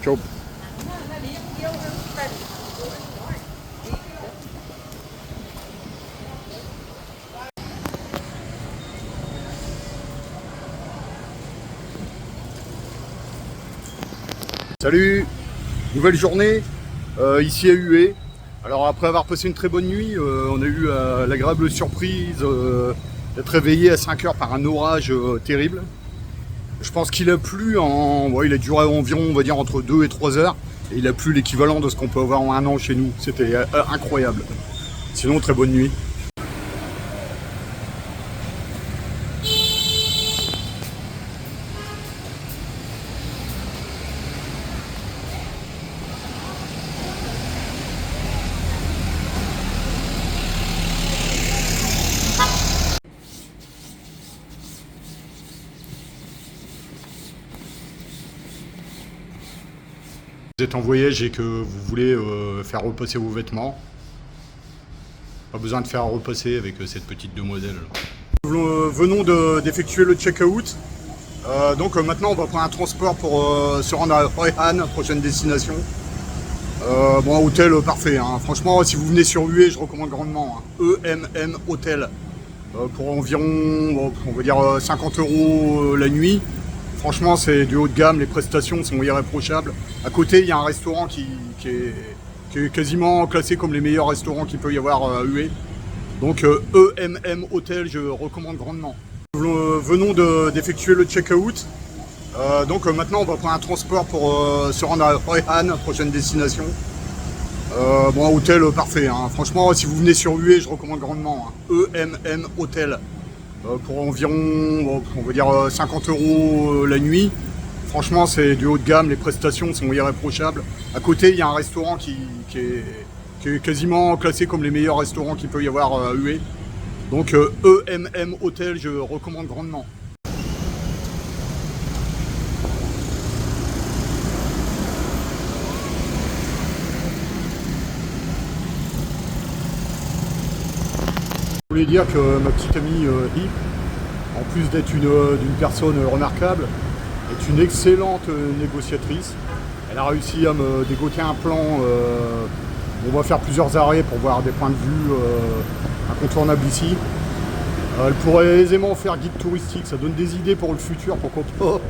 Ciao. Salut, nouvelle journée ici à Hué. Alors après avoir passé une très bonne nuit, on a eu l'agréable surprise d'être réveillé à 5 heures par un orage terrible. Je pense qu'il a plu il a duré environ, on va dire, entre 2 et 3 heures. Et il a plu l'équivalent de ce qu'on peut avoir en un an chez nous. C'était incroyable. Sinon, très bonne nuit. Vous êtes en voyage et que vous voulez faire repasser vos vêtements, pas besoin de faire repasser avec cette petite demoiselle. Nous venons d'effectuer le check-out. Donc maintenant on va prendre un transport pour se rendre à Hoi An, prochaine destination. Bon, hôtel parfait, hein. Franchement, si vous venez sur Hué, je recommande grandement, hein. EMM Hôtel, pour environ, on va dire 50 € la nuit. Franchement, c'est du haut de gamme, les prestations sont irréprochables. À côté, il y a un restaurant qui est quasiment classé comme les meilleurs restaurants qu'il peut y avoir à Hué. Donc EMM Hôtel, je recommande grandement. Nous venons d'effectuer le check-out. Donc maintenant on va prendre un transport pour se rendre à Hoi An, prochaine destination. Bon, hôtel parfait, hein. Franchement, si vous venez sur Hué, je recommande grandement, hein. EMM Hôtel, pour environ, on va dire 50 € la nuit. Franchement, c'est du haut de gamme, les prestations sont irréprochables. À côté, il y a un restaurant qui est quasiment classé comme les meilleurs restaurants qu'il peut y avoir à Hué. Donc EMM Hôtel, je recommande grandement. Je voulais dire que ma petite amie Hip, en plus d'être d'une personne remarquable, est une excellente négociatrice. Elle a réussi à me dégoter un plan. On va faire plusieurs arrêts pour voir des points de vue incontournables ici. Elle pourrait aisément faire guide touristique, ça donne des idées pour le futur, pourquoi pas.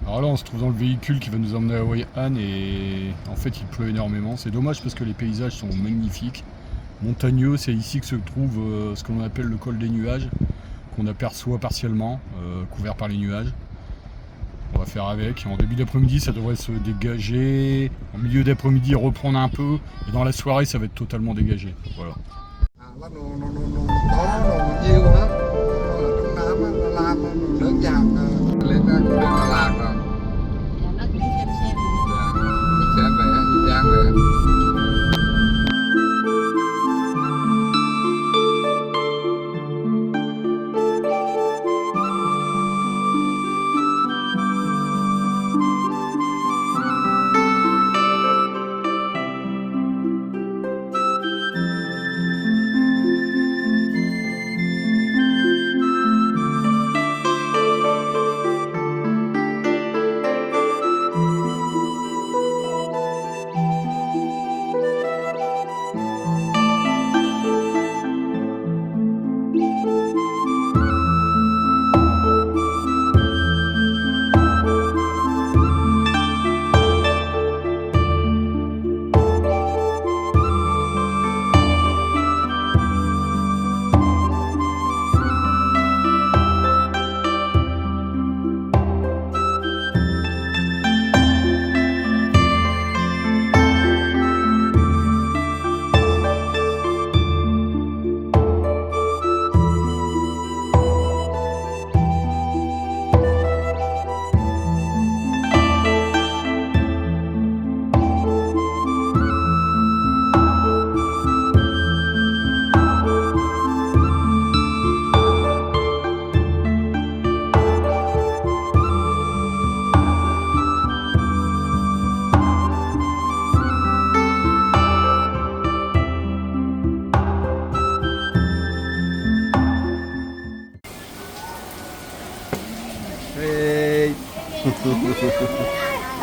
Alors là on se trouve dans le véhicule qui va nous emmener à Hoi An et en fait il pleut énormément. C'est dommage parce que les paysages sont magnifiques, montagneux. C'est ici que se trouve ce qu'on appelle le col des nuages, qu'on aperçoit partiellement, couvert par les nuages. On va faire avec. En début d'après-midi ça devrait se dégager, en milieu d'après-midi reprendre un peu et dans la soirée ça va être totalement dégagé. Voilà.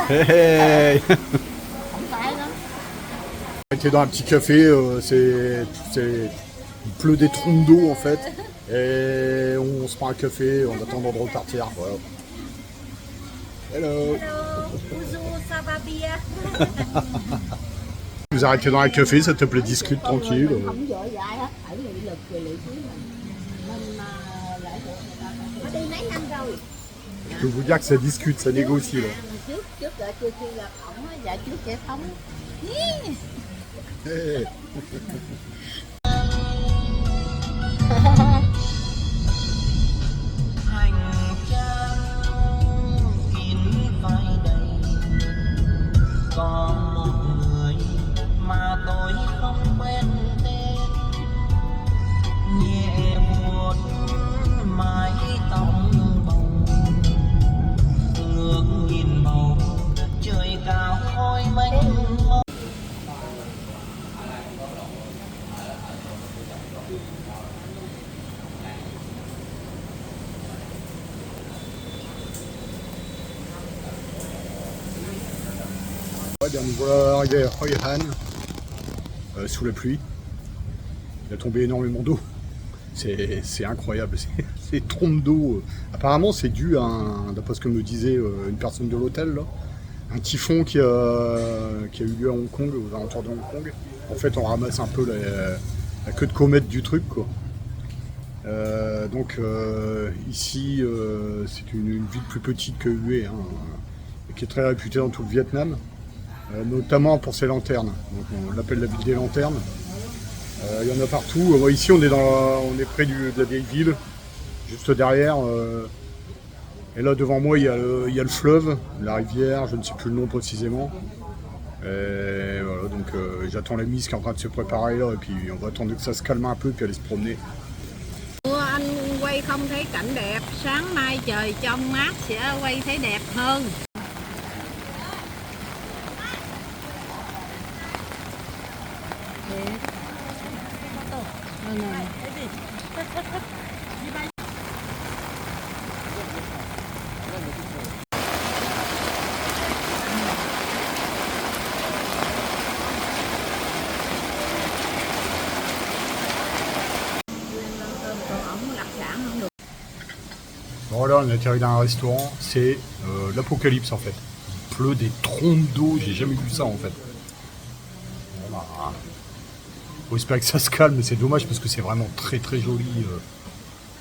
Hey. Không phải lắm. On était dans un petit café, il pleut des trompes d'eau en fait, et on se prend un café en attendant de repartir. Voilà. Hello. Bonjour, ça va bien? Vous arrêtez dans un café, ça te plaît, discute tranquille. Mình không vội vã hết, phải nghị lực về lý trí mình mà lại thuộc người ta. Nó đi mấy năm rồi. Je peux vous dire que ça discute, ça négocie là. Trước là chưa khi gặp ổng á, dạ trước giải phóng. Hey. hành trang kín vai đầy có một người mà tôi không quen tên nhẹ vuốt mái tóc bồng ngước nhìn bầu trời cao khói mênh mông. Ouais, bien, nous voilà arrivés à Hoi Han, sous la pluie. Il a tombé énormément d'eau. C'est incroyable, ces trompes d'eau. Apparemment, c'est dû à d'après ce que me disait une personne de l'hôtel, là, un typhon qui a eu lieu à Hong Kong, aux alentours de Hong Kong. En fait, on ramasse un peu la queue de comète du truc, quoi. Donc ici, c'est une ville plus petite que Hue, hein, qui est très réputée dans tout le Vietnam. Notamment pour ses lanternes. Donc on l'appelle la ville des lanternes. Il y en a partout. Ici on est près de la vieille ville, juste derrière. Et là devant moi il y a le fleuve, la rivière, je ne sais plus le nom précisément. Et voilà, donc j'attends la mise qui est en train de se préparer là, et puis on va attendre que ça se calme un peu puis aller se promener. Anh quay không thấy cảnh đẹp, sáng mai trời trong mát sẽ quay thấy đẹp hơn. Voilà, on a atterri dans un restaurant, c'est l'apocalypse en fait. Il pleut des trompes d'eau, j'ai jamais vu ça en fait. Voilà. Faut espérer que ça se calme, c'est dommage parce que c'est vraiment très très joli.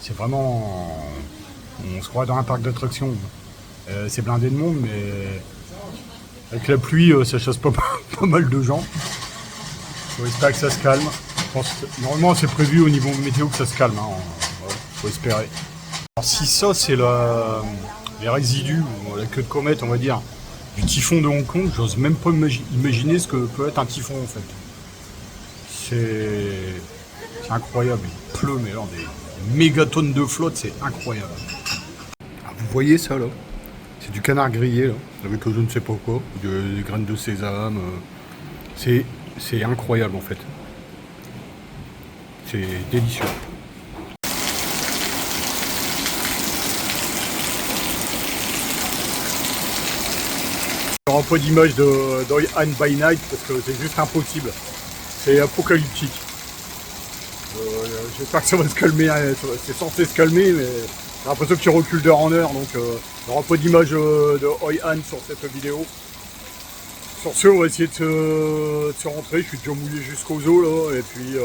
C'est vraiment... On se croit dans un parc d'attractions. C'est blindé de monde, mais avec la pluie, ça chasse pas mal de gens. Faut espérer que ça se calme. Je pense que, normalement, c'est prévu au niveau météo que ça se calme. Hein. Ouais, faut espérer. Alors, si ça, c'est les résidus, ou la queue de comète, on va dire, du typhon de Hong Kong, j'ose même pas imaginer ce que peut être un typhon en fait. C'est incroyable. Il pleut, mais alors des mégatonnes de flotte, c'est incroyable. Ah, vous voyez ça là? C'est du canard grillé là, avec je ne sais pas quoi, des graines de sésame. C'est incroyable en fait. C'est délicieux. Il n'y aura pas d'image de Hoi Han by Night parce que c'est juste impossible. C'est apocalyptique. J'espère que ça va se calmer, hein. C'est censé se calmer, mais j'ai l'impression qu'il recule d'heure en heure, donc il n'y aura pas d'image de Hoi Han sur cette vidéo. Sur ce, on va essayer de se rentrer, je suis déjà mouillé jusqu'aux os là, et puis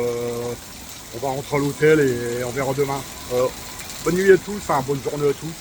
on va rentrer à l'hôtel et on verra demain. Bonne nuit à tous, enfin bonne journée à tous.